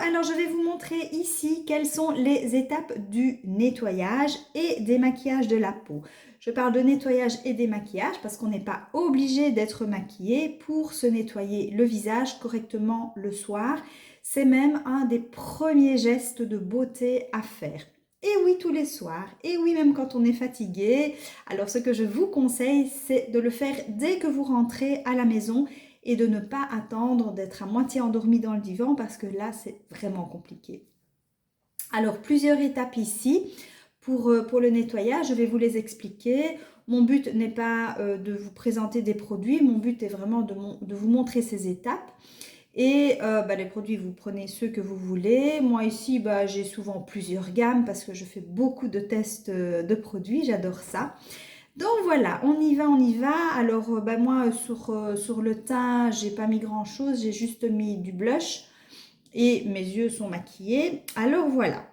alors je vais vous montrer ici quelles sont les étapes du nettoyage et démaquillage de la peau. Je parle de nettoyage et démaquillage parce qu'on n'est pas obligé d'être maquillé pour se nettoyer le visage correctement le soir. C'est même un des premiers gestes de beauté à faire. Et oui, tous les soirs, et oui, même quand on est fatigué. Alors ce que je vous conseille, c'est de le faire dès que vous rentrez à la maison et de ne pas attendre d'être à moitié endormi dans le divan parce que là, c'est vraiment compliqué. Alors, plusieurs étapes ici pour le nettoyage, je vais vous les expliquer. Mon but n'est pas de vous présenter des produits, mon but est vraiment de vous montrer ces étapes. Et les produits, vous prenez ceux que vous voulez. Moi ici, j'ai souvent plusieurs gammes parce que je fais beaucoup de tests de produits, j'adore ça. Donc voilà, on y va, on y va. Alors moi sur le teint, j'ai pas mis grand chose, j'ai juste mis du blush et mes yeux sont maquillés. Alors voilà.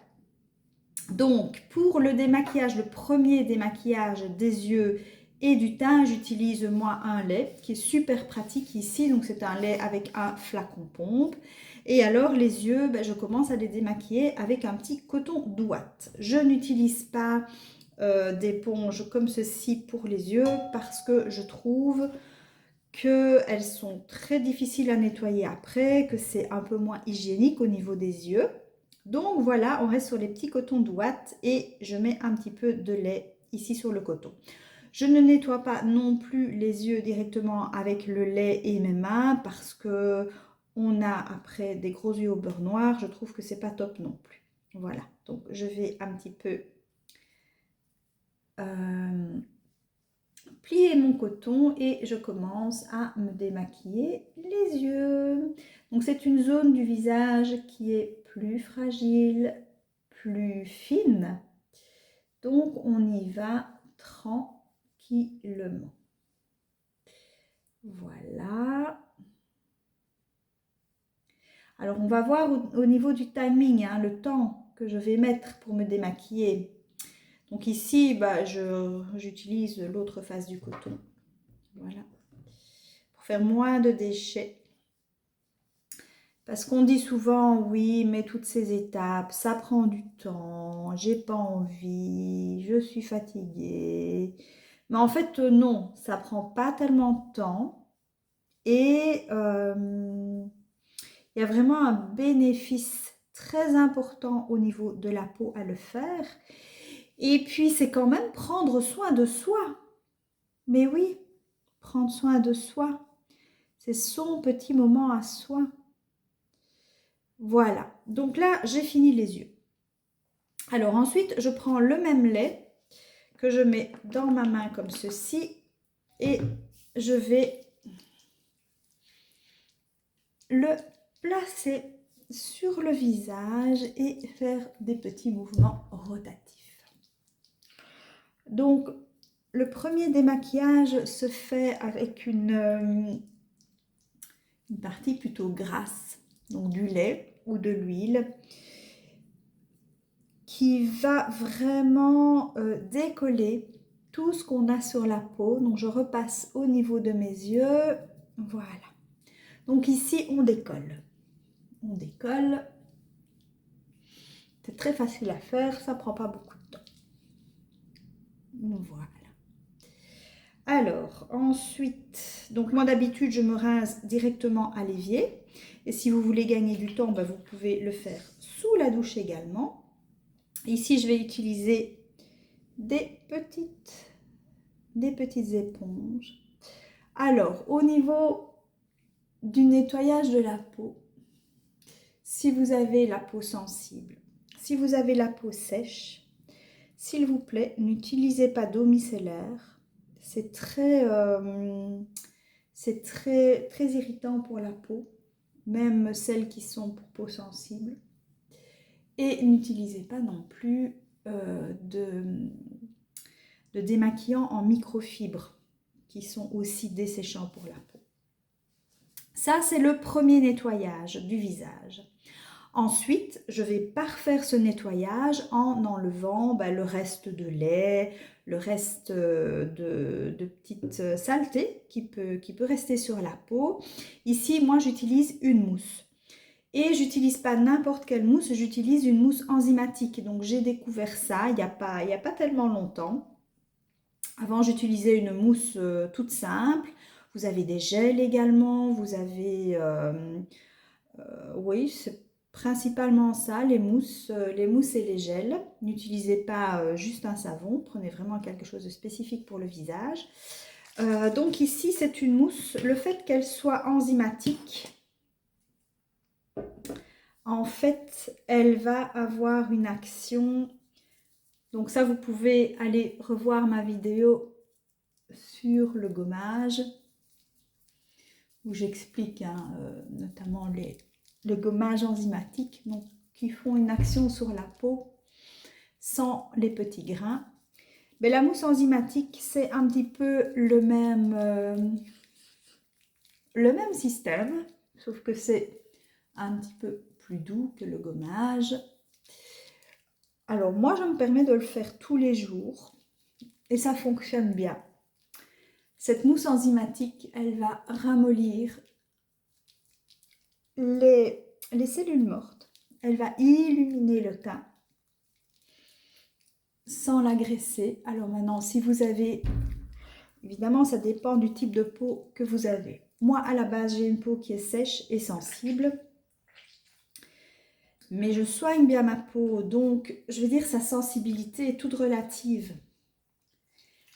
Donc pour le démaquillage, le premier démaquillage des yeux et du teint, j'utilise moi un lait qui est super pratique ici. Donc c'est un lait avec un flacon pompe. Et alors les yeux, je commence à les démaquiller avec un petit coton douate. Je n'utilise pas d'éponges comme ceci pour les yeux parce que je trouve qu'elles sont très difficiles à nettoyer après, que c'est un peu moins hygiénique au niveau des yeux. Donc voilà, on reste sur les petits cotons douate et je mets un petit peu de lait ici sur le coton. Je ne nettoie pas non plus les yeux directement avec le lait et mes mains parce que on a après des gros yeux au beurre noir. Je trouve que c'est pas top non plus. Voilà, donc je vais un petit peu plier mon coton et je commence à me démaquiller les yeux. Donc c'est une zone du visage qui est plus fragile, plus fine. Donc on y va tranquillement. Voilà. Alors on va voir au niveau du timing, hein, le temps que je vais mettre pour me démaquiller. Donc ici, j'utilise l'autre face du coton. Voilà. Pour faire moins de déchets. Parce qu'on dit souvent, oui, mais toutes ces étapes, ça prend du temps, j'ai pas envie, je suis fatiguée. Mais en fait, non, ça prend pas tellement de temps. Et il y a vraiment un bénéfice très important au niveau de la peau à le faire. Et puis, c'est quand même prendre soin de soi. Mais oui, prendre soin de soi. C'est son petit moment à soi. Voilà, donc là, j'ai fini les yeux. Alors ensuite, je prends le même lait que je mets dans ma main comme ceci et je vais le placer sur le visage et faire des petits mouvements rotatifs. Donc, le premier démaquillage se fait avec une partie plutôt grasse, donc du lait ou de l'huile, qui va vraiment décoller tout ce qu'on a sur la peau. Donc je repasse au niveau de mes yeux. Voilà. Donc ici, on décolle. On décolle. C'est très facile à faire, ça prend pas beaucoup de temps. Voilà. Alors, ensuite, donc moi d'habitude, je me rince directement à l'évier. Et si vous voulez gagner du temps, vous pouvez le faire sous la douche également. Ici, je vais utiliser des petites éponges. Alors, au niveau du nettoyage de la peau, si vous avez la peau sensible, si vous avez la peau sèche, s'il vous plaît, n'utilisez pas d'eau micellaire. C'est très irritant pour la peau, même celles qui sont pour peau sensible. Et n'utilisez pas non plus de démaquillants en microfibres qui sont aussi desséchants pour la peau. Ça, c'est le premier nettoyage du visage. Ensuite, je vais parfaire ce nettoyage en enlevant le reste de lait, le reste de petites saletés qui peut rester sur la peau. Ici, moi, j'utilise une mousse. Et j'utilise pas n'importe quelle mousse, j'utilise une mousse enzymatique. Donc j'ai découvert ça il n'y a pas tellement longtemps. Avant, j'utilisais une mousse toute simple. Vous avez des gels également. Vous avez... oui, c'est principalement ça, les mousses et les gels. N'utilisez pas juste un savon. Prenez vraiment quelque chose de spécifique pour le visage. Donc ici, c'est une mousse. Le fait qu'elle soit enzymatique, en fait, elle va avoir une action. Donc ça, vous pouvez aller revoir ma vidéo sur le gommage où j'explique notamment le gommage enzymatique, donc, qui font une action sur la peau sans les petits grains. Mais la mousse enzymatique, c'est un petit peu le même système, sauf que c'est un petit peu plus doux que le gommage. Alors moi, je me permets de le faire tous les jours et ça fonctionne bien. Cette mousse enzymatique, elle va ramollir les cellules mortes. Elle va illuminer le teint sans l'agresser. Alors maintenant, si vous avez... Évidemment, ça dépend du type de peau que vous avez. Moi, à la base, j'ai une peau qui est sèche et sensible. Mais je soigne bien ma peau, donc je veux dire sa sensibilité est toute relative.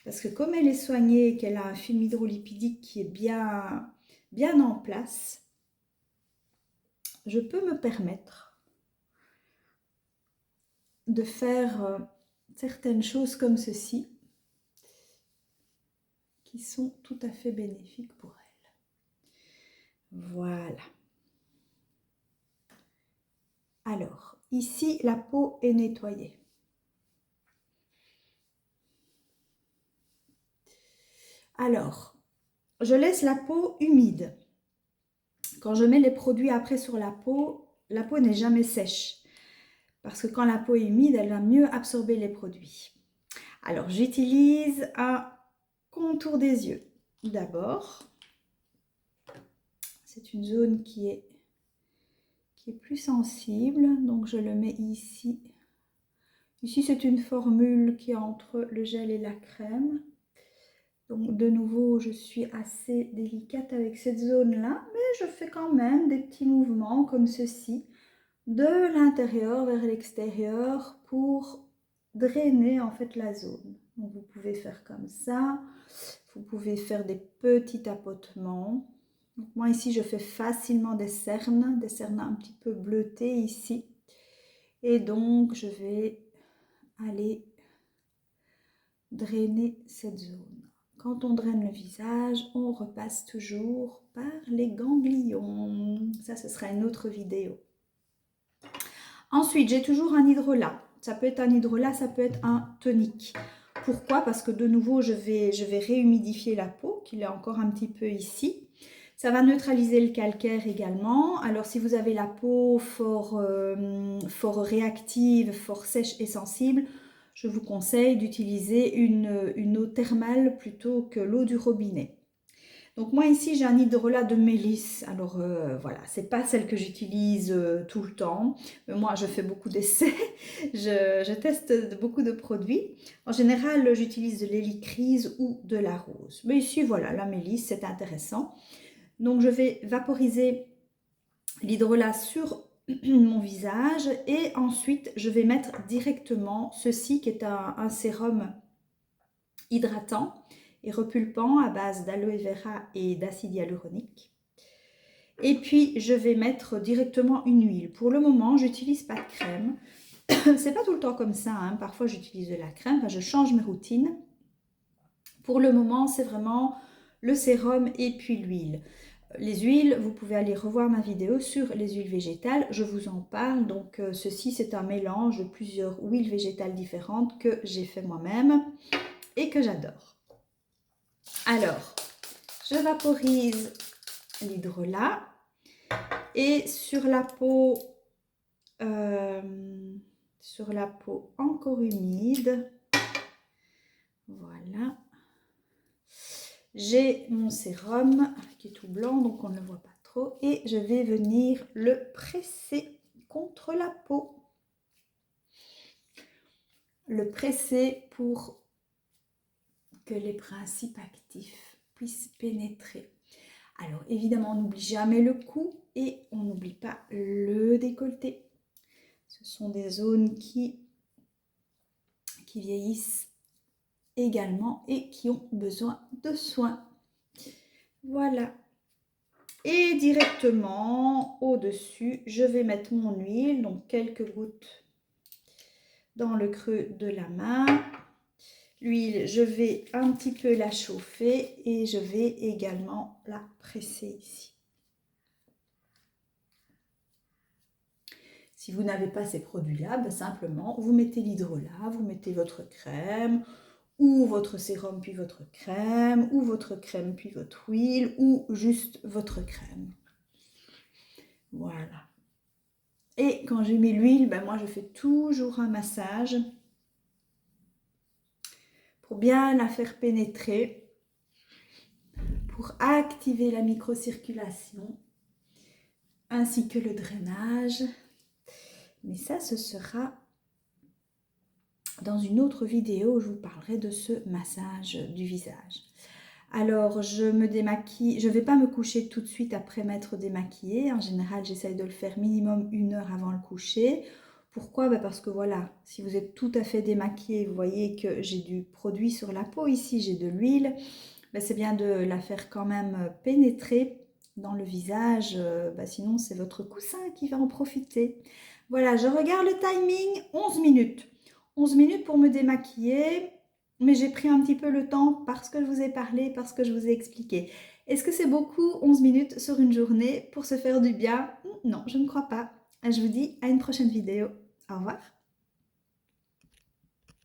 Parce que comme elle est soignée et qu'elle a un film hydrolipidique qui est bien en place, je peux me permettre de faire certaines choses comme ceci qui sont tout à fait bénéfiques pour elle. Voilà. Alors, ici, la peau est nettoyée. Alors, je laisse la peau humide. Quand je mets les produits après sur la peau n'est jamais sèche. Parce que quand la peau est humide, elle va mieux absorber les produits. Alors, j'utilise un contour des yeux. D'abord, c'est une zone qui est plus sensible. Donc, je le mets ici. Ici, c'est une formule qui est entre le gel et la crème. Donc, de nouveau, je suis assez délicate avec cette zone-là. Mais je fais quand même des petits mouvements comme ceci. De l'intérieur vers l'extérieur pour drainer en fait la zone. Donc vous pouvez faire comme ça, vous pouvez faire des petits tapotements. Donc moi ici je fais facilement des cernes un petit peu bleutées ici. Et donc je vais aller drainer cette zone. Quand on draine le visage, on repasse toujours par les ganglions. Ça, ce sera une autre vidéo. Ensuite, j'ai toujours un hydrolat. Ça peut être un hydrolat, ça peut être un tonique. Pourquoi? Parce que de nouveau, je vais réhumidifier la peau, qu'il est encore un petit peu ici. Ça va neutraliser le calcaire également. Alors, si vous avez la peau fort réactive, fort sèche et sensible, je vous conseille d'utiliser une eau thermale plutôt que l'eau du robinet. Donc moi ici j'ai un hydrolat de mélisse, alors voilà, c'est pas celle que j'utilise tout le temps, mais moi je fais beaucoup d'essais, je teste beaucoup de produits. En général j'utilise de l'hélicryse ou de la rose, mais ici voilà, la mélisse c'est intéressant. Donc je vais vaporiser l'hydrolat sur mon visage et ensuite je vais mettre directement ceci qui est un sérum hydratant et repulpant à base d'aloe vera et d'acide hyaluronique. Et puis je vais mettre directement une huile. Pour le moment, j'utilise pas de crème. C'est pas tout le temps comme ça, hein. Parfois j'utilise de la crème, enfin, je change mes routines. Pour le moment, c'est vraiment le sérum et puis l'huile. Les huiles, vous pouvez aller revoir ma vidéo sur les huiles végétales, je vous en parle. Donc ceci, c'est un mélange de plusieurs huiles végétales différentes que j'ai fait moi-même et que j'adore. Alors, je vaporise l'hydrolat et sur la peau encore humide, voilà, j'ai mon sérum qui est tout blanc donc on ne le voit pas trop. micro et je vais venir le presser contre la peau. Le presser pour que les principes actifs puissent pénétrer. Alors évidemment, on n'oublie jamais le cou et on n'oublie pas le décolleté. Ce sont des zones qui vieillissent également et qui ont besoin de soins. Voilà. Et directement au-dessus, je vais mettre mon huile, donc quelques gouttes dans le creux de la main. L'huile, je vais un petit peu la chauffer et je vais également la presser ici. Si vous n'avez pas ces produits-là, ben simplement, vous mettez l'hydrolat, vous mettez votre crème, ou votre sérum puis votre crème, ou votre crème puis votre huile, ou juste votre crème. Voilà. Et quand j'ai mis l'huile, ben moi je fais toujours un massage pour bien la faire pénétrer, pour activer la microcirculation, ainsi que le drainage. Mais ça, ce sera dans une autre vidéo où je vous parlerai de ce massage du visage. Alors, je me démaquille, je ne vais pas me coucher tout de suite après m'être démaquillée. En général, j'essaye de le faire minimum 1 heure avant le coucher. Pourquoi? Parce que voilà, si vous êtes tout à fait démaquillé, vous voyez que j'ai du produit sur la peau ici, j'ai de l'huile. C'est bien de la faire quand même pénétrer dans le visage, sinon c'est votre coussin qui va en profiter. Voilà, je regarde le timing, 11 minutes. 11 minutes pour me démaquiller, mais j'ai pris un petit peu le temps parce que je vous ai parlé, parce que je vous ai expliqué. Est-ce que c'est beaucoup 11 minutes sur une journée pour se faire du bien? Non, je ne crois pas. Je vous dis à une prochaine vidéo. Au revoir.